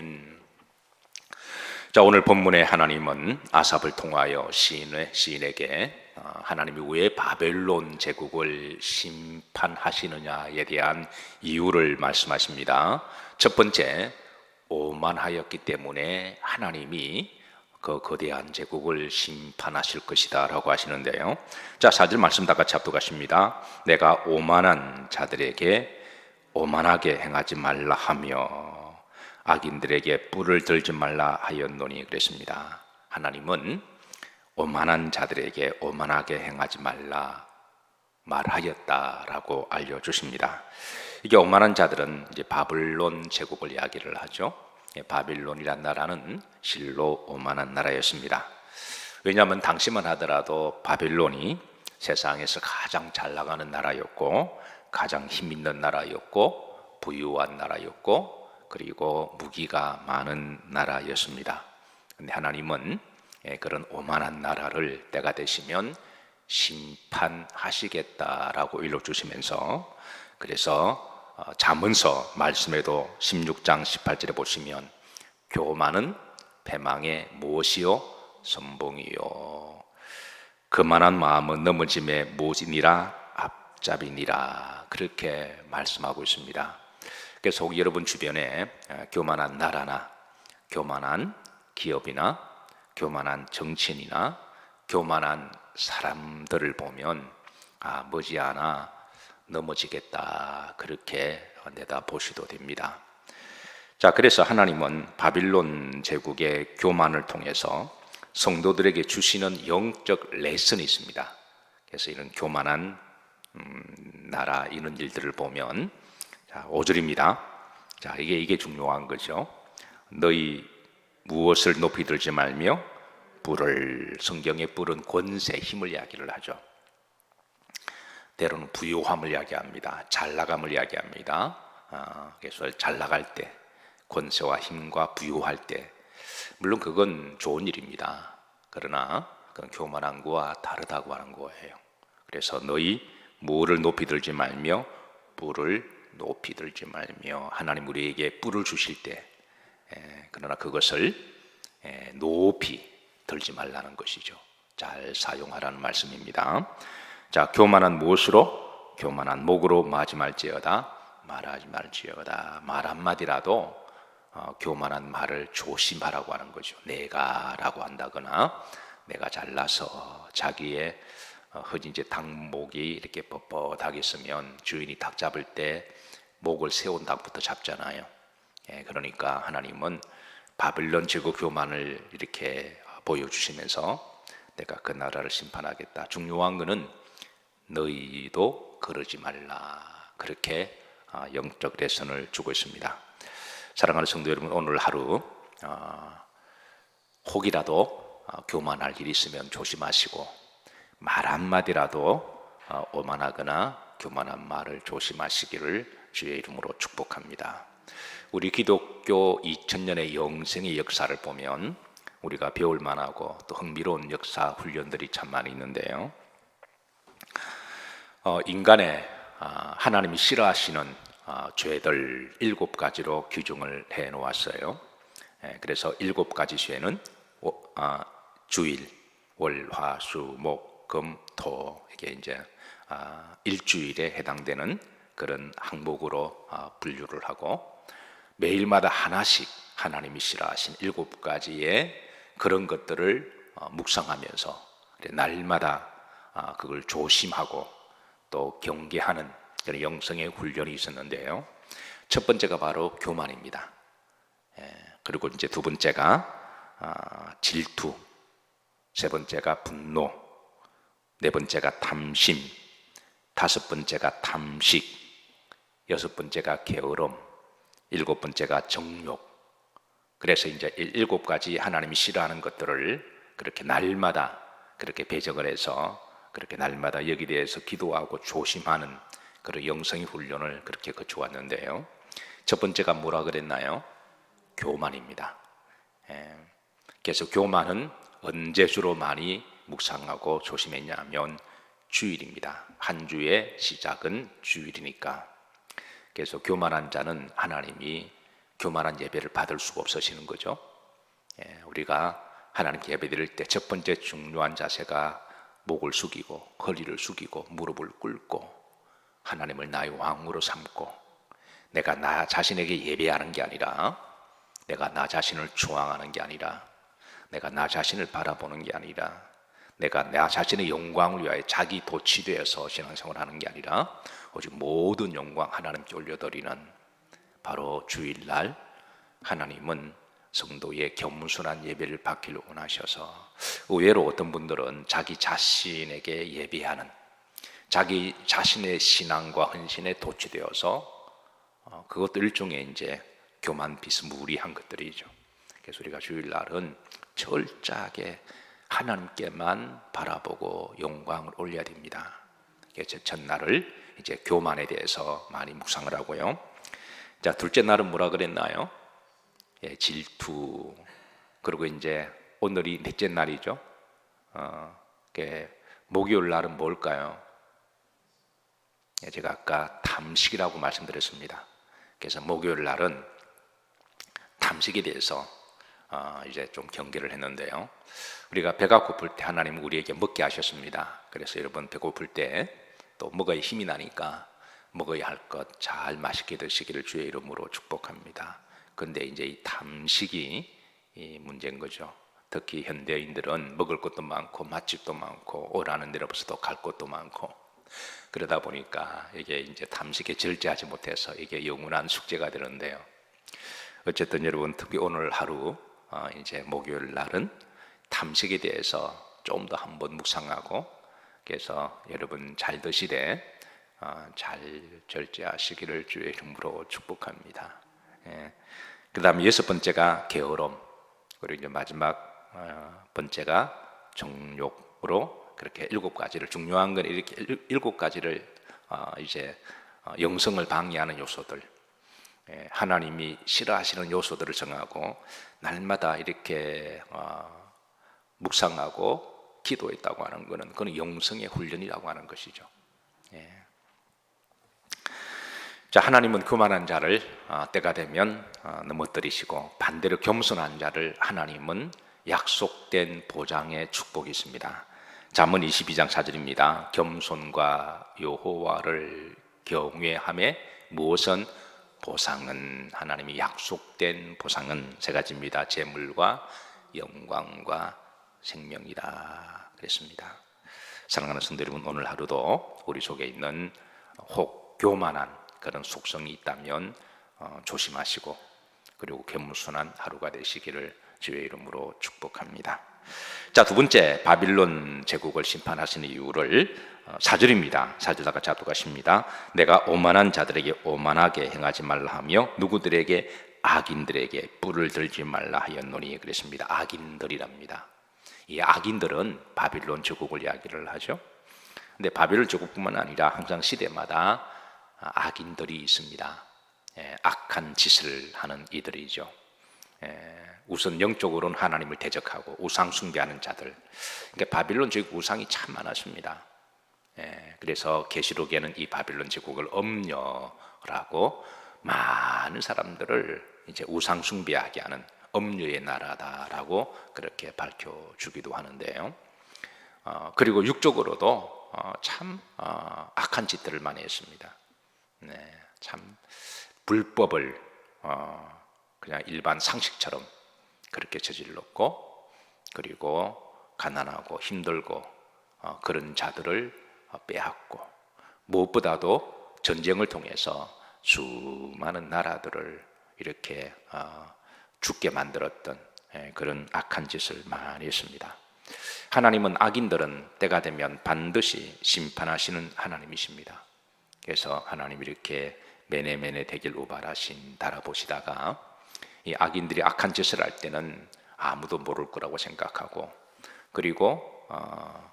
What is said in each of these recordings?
아멘. 자, 오늘 본문의 하나님은 아삽을 통하여 시인에게 하나님이 왜 바벨론 제국을 심판하시느냐에 대한 이유를 말씀하십니다. 첫 번째, 오만하였기 때문에 하나님이 그 거대한 제국을 심판하실 것이다 라고 하시는데요. 자, 4절 말씀 다 같이 합독하십니다. 내가 오만한 자들에게 오만하게 행하지 말라 하며 악인들에게 뿔을 들지 말라 하였노니 그랬습니다. 하나님은 오만한 자들에게 오만하게 행하지 말라 말하였다라고 알려주십니다. 이게 오만한 자들은 이제 바벨론 제국을 이야기를 하죠. 바빌론이란 나라는 실로 오만한 나라였습니다. 왜냐하면 당시만 하더라도 바빌론이 세상에서 가장 잘 나가는 나라였고, 가장 힘 있는 나라였고, 부유한 나라였고, 그리고 무기가 많은 나라였습니다. 그런데 하나님은 그런 오만한 나라를 때가 되시면 심판하시겠다라고 일러주시면서, 그래서 잠언서 말씀에도 16장 18절에 보시면 교만은 패망의 무엇이요? 선봉이요. 그만한 마음은 넘어짐의 모진이라 앞잡이니라, 그렇게 말씀하고 있습니다. 그래서 혹 여러분 주변에 교만한 나라나 교만한 기업이나 교만한 정치인이나 교만한 사람들을 보면 머지않아 넘어지겠다, 그렇게 내다보셔도 됩니다. 자, 그래서 하나님은 바빌론 제국의 교만을 통해서 성도들에게 주시는 영적 레슨이 있습니다. 그래서 이런 교만한 나라, 이런 일들을 보면, 자, 5절입니다. 자, 이게 중요한 거죠. 너희 무엇을 높이 들지 말며 뿔을, 성경의 뿔은 권세, 힘을 이야기를 하죠. 때로는 부유함을 이야기합니다. 잘나감을 이야기합니다. 그래서 잘 나갈 때, 권세와 힘과 부유할 때, 물론 그건 좋은 일입니다. 그러나 그건 교만한 거와 다르다고 하는 거예요. 그래서 너희 무엇을 높이 들지 말며 뿔을 높이 들지 말며, 하나님 우리에게 뿔을 주실 때, 그러나 그것을 높이 들지 말라는 것이죠. 잘 사용하라는 말씀입니다. 자, 교만한 무엇으로? 교만한 목으로 말하지 말지어다. 말하지 말지어다. 말 한마디라도 교만한 말을 조심하라고 하는 거죠. 내가 라고 한다거나, 내가 잘나서 자기의 이제 닭목이 이렇게 뻣뻣하게 있으면 주인이 닭 잡을 때 목을 세운 닭부터 잡잖아요. 그러니까 하나님은 바빌론 제국 교만을 이렇게 보여주시면서 내가 그 나라를 심판하겠다. 중요한 것은 너희도 그러지 말라, 그렇게 영적 레슨을 주고 있습니다. 사랑하는 성도 여러분, 오늘 하루 혹이라도 교만할 일이 있으면 조심하시고, 말 한마디라도 오만하거나 교만한 말을 조심하시기를 주의 이름으로 축복합니다. 우리 기독교 2000년의 영생의 역사를 보면 우리가 배울 만하고 또 흥미로운 역사 훈련들이 참 많이 있는데요. 인간의 하나님이 싫어하시는 죄들 7가지로 규정을 해 놓았어요. 그래서 7가지 죄는 주일, 월, 화, 수, 목, 금, 토, 이게 이제 일주일에 해당되는 그런 항목으로 분류를 하고, 매일마다 하나씩 하나님이 싫어하신 7가지의 그런 것들을 묵상하면서 날마다 그걸 조심하고 또 경계하는 그런 영성의 훈련이 있었는데요. 첫 번째가 바로 교만입니다. 그리고 이제 두 번째가 질투, 세 번째가 분노, 네 번째가 탐심, 다섯 번째가 탐식, 여섯 번째가 게으름, 일곱 번째가 정욕. 그래서 이제 7가지 하나님이 싫어하는 것들을 그렇게 날마다 그렇게 배정을 해서 그렇게 날마다 여기에 대해서 기도하고 조심하는 그런 영성의 훈련을 그렇게 거쳐왔는데요. 첫 번째가 뭐라 그랬나요? 교만입니다. 그래서 교만은 언제 주로 많이 묵상하고 조심했냐 하면 주일입니다. 한 주의 시작은 주일이니까. 그래서 교만한 자는 하나님이 교만한 예배를 받을 수가 없으시는 거죠. 우리가 하나님께 예배드릴 때 첫 번째 중요한 자세가 목을 숙이고 허리를 숙이고 무릎을 꿇고 하나님을 나의 왕으로 삼고, 내가 나 자신에게 예배하는 게 아니라, 내가 나 자신을 중앙하는 게 아니라, 내가 나 자신을 바라보는 게 아니라, 내가 나 자신의 영광을 위하여 자기 도취되어서 신앙생활을 하는 게 아니라 오직 모든 영광 하나님께 올려드리는, 바로 주일날 하나님은 성도의 겸손한 예배를 받기를 원하셔서, 의외로 어떤 분들은 자기 자신에게 예배하는, 자기 자신의 신앙과 헌신에 도취되어서 그것도 일종의 이제 교만 비스무리한 것들이죠. 그래서 우리가 주일날은 철저하게 하나님께만 바라보고 영광을 올려야 됩니다. 그래서 첫날을 이제 교만에 대해서 많이 묵상을 하고요. 자, 둘째 날은 뭐라 그랬나요? 질투. 그리고 이제 오늘이 넷째 날이죠. 목요일 날은 뭘까요? 제가 아까 탐식이라고 말씀드렸습니다. 그래서 목요일 날은 탐식에 대해서 이제 좀 경계를 했는데요. 우리가 배가 고플 때 하나님은 우리에게 먹게 하셨습니다. 그래서 여러분 배고플 때 또 먹어야 힘이 나니까 먹어야 할 것 잘 맛있게 드시기를 주의 이름으로 축복합니다. 그런데 이제 이 탐식이 이 문제인 거죠. 특히 현대인들은 먹을 것도 많고 맛집도 많고 오라는 데로부터 갈 것도 많고, 그러다 보니까 이게 이제 탐식에 절제하지 못해서 이게 영원한 숙제가 되는데요. 어쨌든 여러분, 특히 오늘 하루 이제 목요일 날은 탐식에 대해서 좀 더 한번 묵상하고, 그래서 여러분 잘 드시되 잘 절제하시기를 주의 이름으로 축복합니다. 그 다음에 여섯 번째가 게으름, 그리고 이제 마지막 번째가 정욕으로, 그렇게 일곱 가지를, 중요한 건 이렇게 일곱 가지를 이제 영성을 방해하는 요소들, 하나님이 싫어하시는 요소들을 정하고 날마다 이렇게 묵상하고 기도했다고 하는 것은 그건 영성의 훈련이라고 하는 것이죠. 자, 하나님은 교만한 자를 때가 되면 넘어뜨리시고, 반대로 겸손한 자를 하나님은 약속된 보장의 축복이 있습니다. 잠언 22장 4절입니다. 겸손과 여호와를 경외함에 무엇은 보상은, 하나님이 약속된 보상은 세 가지입니다. 재물과 영광과 생명이다 그랬습니다. 사랑하는 성도 여러분, 오늘 하루도 우리 속에 있는 혹 교만한 그런 속성이 있다면 조심하시고, 그리고 겸손한 하루가 되시기를 주의 이름으로 축복합니다. 자, 두 번째, 바빌론 제국을 심판하시는 이유를 4절입니다. 4절다가 자도가십니다. 내가 오만한 자들에게 오만하게 행하지 말라 하며 누구들에게, 악인들에게 뿔을 들지 말라 하였노니 그랬습니다. 악인들이랍니다. 이 악인들은 바빌론 제국을 이야기를 하죠. 근데 바빌론 제국뿐만 아니라 항상 시대마다 악인들이 있습니다. 악한 짓을 하는 이들이죠. 우선 영적으로는 하나님을 대적하고 우상 숭배하는 자들. 그러니까 바빌론 제국 우상이 참 많았습니다. 그래서 계시록에는 이 바빌론 제국을 엄녀라고, 많은 사람들을 이제 우상 숭배하게 하는 엄녀의 나라다라고 그렇게 밝혀주기도 하는데요. 그리고 육적으로도 참 악한 짓들을 많이 했습니다. 참 불법을 그냥 일반 상식처럼 그렇게 저질렀고, 그리고 가난하고 힘들고 그런 자들을 빼앗고, 무엇보다도 전쟁을 통해서 수많은 나라들을 이렇게 죽게 만들었던 그런 악한 짓을 많이 했습니다. 하나님은 악인들은 때가 되면 반드시 심판하시는 하나님이십니다. 그래서 하나님이 이렇게 메네메네 대길 우발하신 달아보시다가 이 악인들이 악한 짓을 할 때는 아무도 모를 거라고 생각하고, 그리고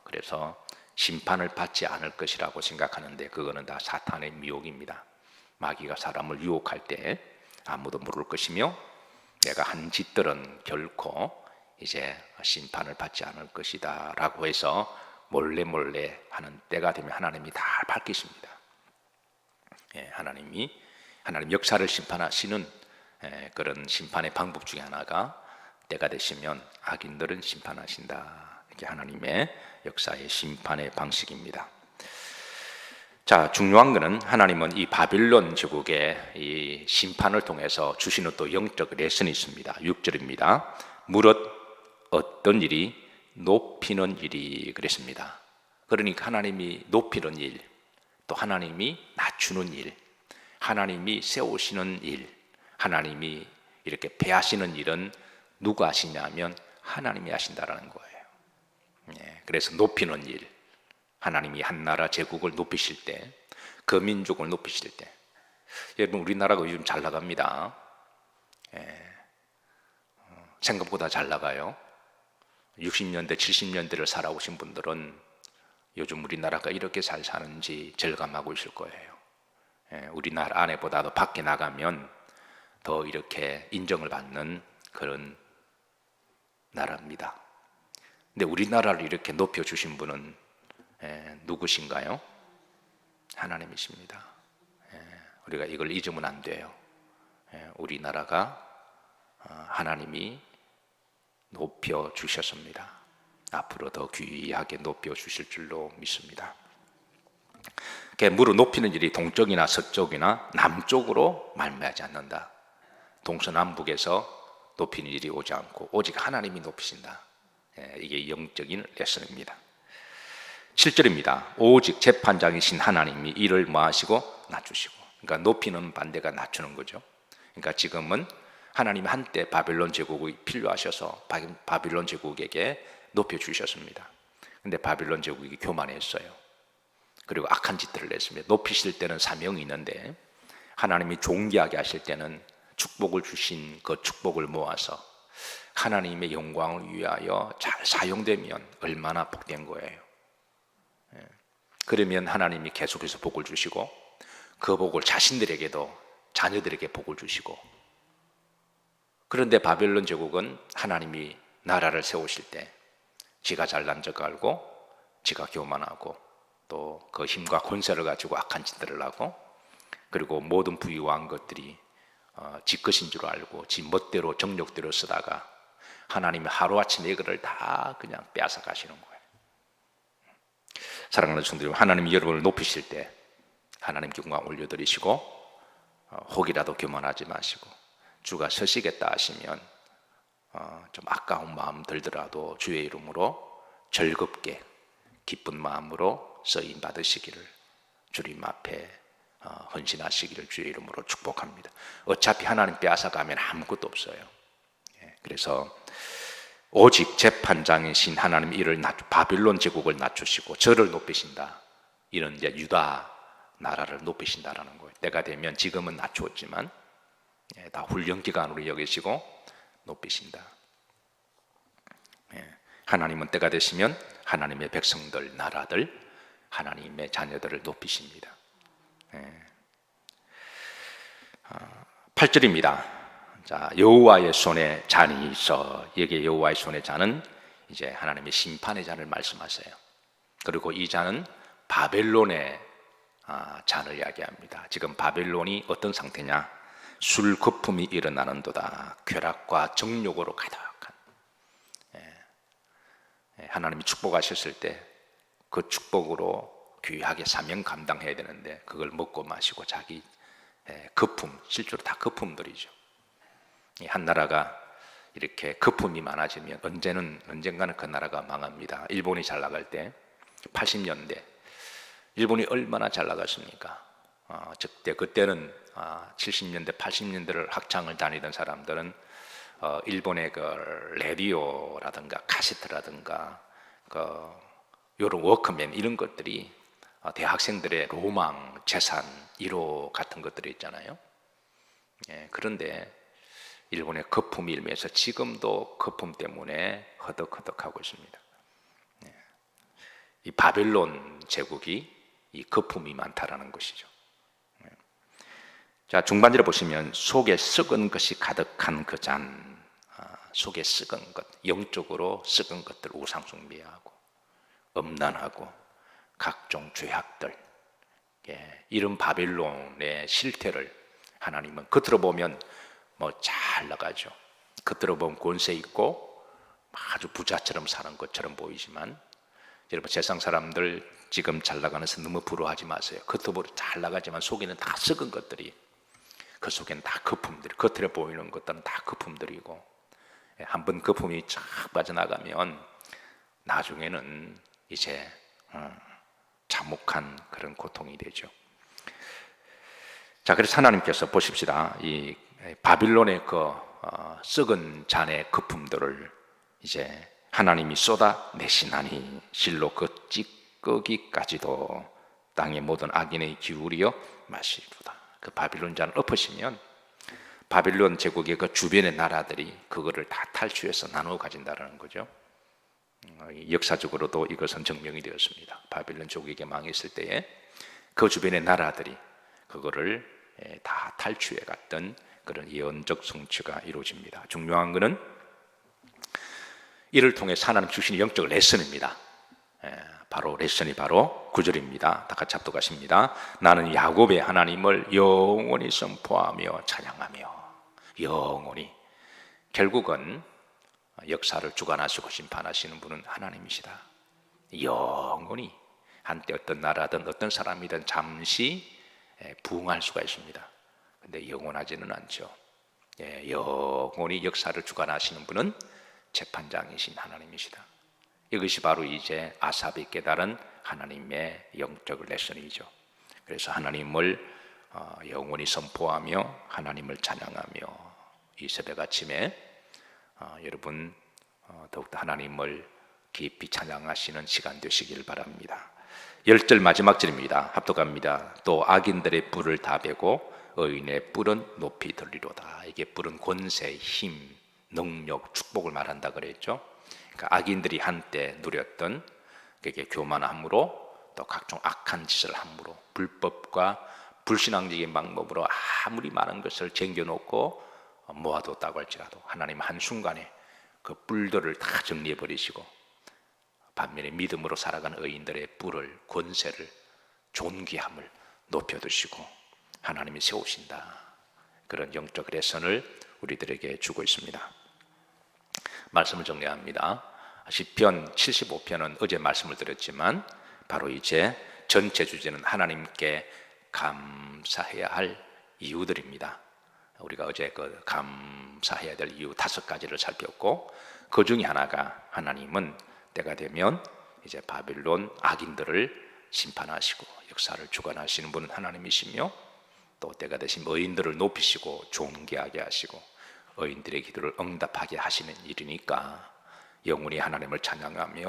그래서 심판을 받지 않을 것이라고 생각하는데, 그거는 다 사탄의 미혹입니다. 마귀가 사람을 유혹할 때 아무도 모를 것이며, 내가 한 짓들은 결코 이제 심판을 받지 않을 것이다 라고 해서 몰래 하는 때가 되면 하나님이 다 밝히십니다. 하나님 역사를 심판하시는 그런 심판의 방법 중에 하나가 때가 되시면 악인들은 심판하신다. 이게 하나님의 역사의 심판의 방식입니다. 자, 중요한 것은 하나님은 이 바빌론 제국의 이 심판을 통해서 주시는 또 영적 레슨이 있습니다. 6절입니다. 무릇 어떤 일이 높이는 일이 그랬습니다. 그러니까 하나님이 높이는 일, 또 하나님이 낮추는 일, 하나님이 세우시는 일, 하나님이 이렇게 배하시는 일은 누가 하시냐면 하나님이 하신다라는 거예요. 그래서 높이는 일, 하나님이 한 나라 제국을 높이실 때, 그 민족을 높이실 때, 여러분 우리나라가 요즘 잘 나갑니다. 생각보다 잘 나가요. 60년대, 70년대를 살아오신 분들은 요즘 우리나라가 이렇게 잘 사는지 절감하고 있을 거예요. 우리나라 안에보다도 밖에 나가면 더 이렇게 인정을 받는 그런 나라입니다. 근데 우리나라를 이렇게 높여주신 분은 누구신가요? 하나님이십니다. 우리가 이걸 잊으면 안 돼요. 우리나라가 하나님이 높여주셨습니다. 앞으로 더 귀하게 높여주실 줄로 믿습니다. 무릇 높이는 일이 동쪽이나 서쪽이나 남쪽으로 말미암지 않는다. 동서남북에서 높이는 일이 오지 않고 오직 하나님이 높이신다. 이게 영적인 레슨입니다. 7절입니다. 오직 재판장이신 하나님이 이를 뭐하시고 낮추시고. 그러니까 높이는 반대가 낮추는 거죠. 그러니까 지금은 하나님이 한때 바빌론 제국이 필요하셔서 바빌론 제국에게 높여주셨습니다. 근데 바빌론 제국이 교만했어요. 그리고 악한 짓들을 했습니다. 높이실 때는 사명이 있는데 하나님이 존귀하게 하실 때는 축복을 주신 그 축복을 모아서 하나님의 영광을 위하여 잘 사용되면 얼마나 복된 거예요. 그러면 하나님이 계속해서 복을 주시고 그 복을 자신들에게도 자녀들에게 복을 주시고. 그런데 바벨론 제국은 하나님이 나라를 세우실 때 지가 잘난 척 알고 지가 교만하고 또 그 힘과 권세를 가지고 악한 짓들을 하고 그리고 모든 부유한 것들이 지 것인 줄 알고 지 멋대로 정욕대로 쓰다가 하나님이 하루아침에 이거를 다 그냥 빼앗아 가시는 거예요. 사랑하는 성도님, 하나님이 여러분을 높이실 때 하나님 영광 올려드리시고 혹이라도 교만하지 마시고 주가 서시겠다 하시면 좀 아까운 마음 들더라도 주의 이름으로 즐겁게 기쁜 마음으로 쓰임 받으시기를 주님 앞에 헌신하시기를 주의 이름으로 축복합니다. 어차피 하나님 빼앗아가면 아무것도 없어요. 그래서 오직 재판장이신 하나님 이를 바빌론 제국을 낮추시고 저를 높이신다. 이런 이제 유다 나라를 높이신다라는 거예요. 때가 되면 지금은 낮추었지만 다 훈련 기간으로 여기시고 높이신다. 하나님은 때가 되시면 하나님의 백성들, 나라들, 하나님의 자녀들을 높이십니다. 8절입니다. 자, 여호와의 손에 잔이 있어. 여기에 여호와의 손에 잔은 이제 하나님의 심판의 잔을 말씀하세요. 그리고 이 잔은 바벨론의 잔을 이야기합니다. 지금 바벨론이 어떤 상태냐? 술 거품이 일어나는도다. 쾌락과 정욕으로 가득한. 하나님이 축복하셨을 때 그 축복으로 귀하게 사명 감당해야 되는데 그걸 먹고 마시고 자기 거품, 실제로 다 거품들이죠. 한 나라가 이렇게 거품이 많아지면 언젠가는 그 나라가 망합니다. 일본이 잘 나갈 때 80년대 일본이 얼마나 잘 나갔습니까? 그때는 70년대, 80년대를 학창을 다니던 사람들은 일본의 그 라디오라든가 카세트라든가 이런 워크맨 이런 것들이 대학생들의 로망, 재산, 1호 같은 것들이 있잖아요. 그런데 일본의 거품이 일면서 지금도 거품 때문에 허덕허덕하고 있습니다. 이 바벨론 제국이 이 거품이 많다라는 것이죠. 자, 중반절에 보시면 속에 썩은 것이 가득한 그 잔, 속에 썩은 것, 영적으로 썩은 것들 우상 숭배하고 음란하고 각종 죄악들, 이런 바벨론의 실태를 하나님은 겉으로 보면 뭐 잘 나가죠. 겉으로 보면 권세 있고 아주 부자처럼 사는 것처럼 보이지만, 여러분 세상 사람들 지금 잘 나가면서 너무 부러워하지 마세요. 겉으로 잘 나가지만 속에는 다 썩은 것들이, 그 속에는 다 거품들이, 겉으로 보이는 것들은 다 거품들이고, 한번 거품이 쫙 빠져나가면 나중에는 이제 참혹한 그런 고통이 되죠. 자, 그래서 하나님께서 보십시다. 이 바빌론의 그 썩은 잔의 거품들을 이제 하나님이 쏟아내시나니 실로 그 찌꺼기까지도 땅의 모든 악인의 기울이어 마시리로다. 그 바빌론 잔을 엎으시면 바빌론 제국의 그 주변의 나라들이 그거를 다 탈취해서 나누어 가진다는 거죠. 역사적으로도 이것은 증명이 되었습니다. 바빌론 제국이 망했을 때에 그 주변의 나라들이 그거를 다 탈취해 갔던 그런 예언적 성취가 이루어집니다. 중요한 것은 이를 통해 하나님 주신 영적 레슨입니다. 바로 레슨이 바로 9절입니다. 다 같이 합독하십니다. 나는 야곱의 하나님을 영원히 선포하며 찬양하며. 영원히, 결국은 역사를 주관하시고 심판하시는 분은 하나님이시다. 영원히. 한때 어떤 나라든 어떤 사람이든 잠시 부흥할 수가 있습니다. 근데 영원하지는 않죠. 영원히 역사를 주관하시는 분은 재판장이신 하나님이시다. 이것이 바로 이제 아삽이 깨달은 하나님의 영적 레슨이죠. 그래서 하나님을 영원히 선포하며 하나님을 찬양하며, 이 새벽 아침에 여러분 더욱더 하나님을 깊이 찬양하시는 시간 되시길 바랍니다. 10절 마지막 절입니다. 합독합니다. 또 악인들의 뿔을 다 베고 의인의 뿔은 높이 들리로다. 이게 뿔은 권세, 힘, 능력, 축복을 말한다 그랬죠. 그러니까 악인들이 한때 누렸던 그게 교만함으로, 또 각종 악한 짓을 함으로, 불법과 불신앙적인 방법으로 아무리 많은 것을 쟁겨놓고 모아뒀다고 할지라도 하나님 한순간에 그 뿔들을 다 정리해 버리시고, 반면에 믿음으로 살아가는 의인들의 뿔을, 권세를, 존귀함을 높여두시고 하나님이 세우신다. 그런 영적 레슨을 우리들에게 주고 있습니다. 말씀을 정리합니다. 시편 75편은 어제 말씀을 드렸지만 바로 이제 전체 주제는 하나님께 감사해야 할 이유들입니다. 우리가 어제 그 감사해야 될 이유 5가지를 살폈고, 그 중에 하나가 하나님은 때가 되면 이제 바빌론 악인들을 심판하시고 역사를 주관하시는 분은 하나님이시며, 또 때가 되신 의인들을 높이시고 존귀하게 하시고 의인들의 기도를 응답하게 하시는 일이니까 영원히 하나님을 찬양하며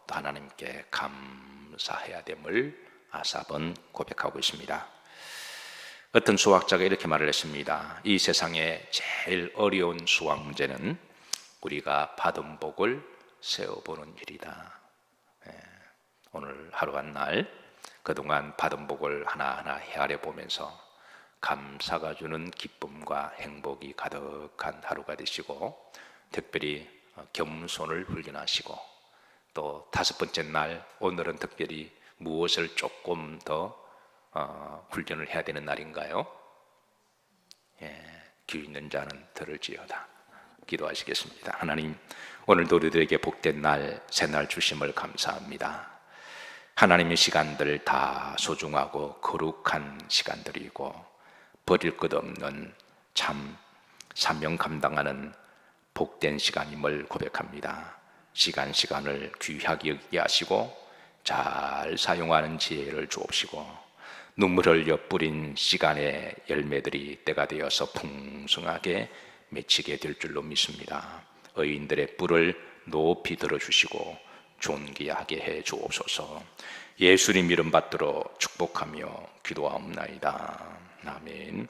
또 하나님께 감사해야 됨을 아삽은 고백하고 있습니다. 어떤 수학자가 이렇게 말을 했습니다. 이 세상에 제일 어려운 수학 문제는 우리가 받은 복을 세어보는 일이다. 오늘 하루 한 날 그동안 받은 복을 하나하나 헤아려 보면서 감사가 주는 기쁨과 행복이 가득한 하루가 되시고, 특별히 겸손을 훈련하시고, 또 5번째 날 오늘은 특별히 무엇을 조금 더 훈련을 해야 되는 날인가요? 귀 있는 자는 들을지어다. 기도하시겠습니다. 하나님, 오늘도 우리들에게 복된 날, 새날 주심을 감사합니다. 하나님의 시간들 다 소중하고 거룩한 시간들이고 버릴 것 없는 참 사명 감당하는 복된 시간임을 고백합니다. 시간을 귀하게 여기게 하시고 잘 사용하는 지혜를 주옵시고, 눈물 흘려 뿌린 시간의 열매들이 때가 되어서 풍성하게 맺히게 될 줄로 믿습니다. 의인들의 뿔을 높이 들어주시고 존귀하게 해 주옵소서. 예수님 이름 받들어 축복하며 기도하옵나이다. 아멘.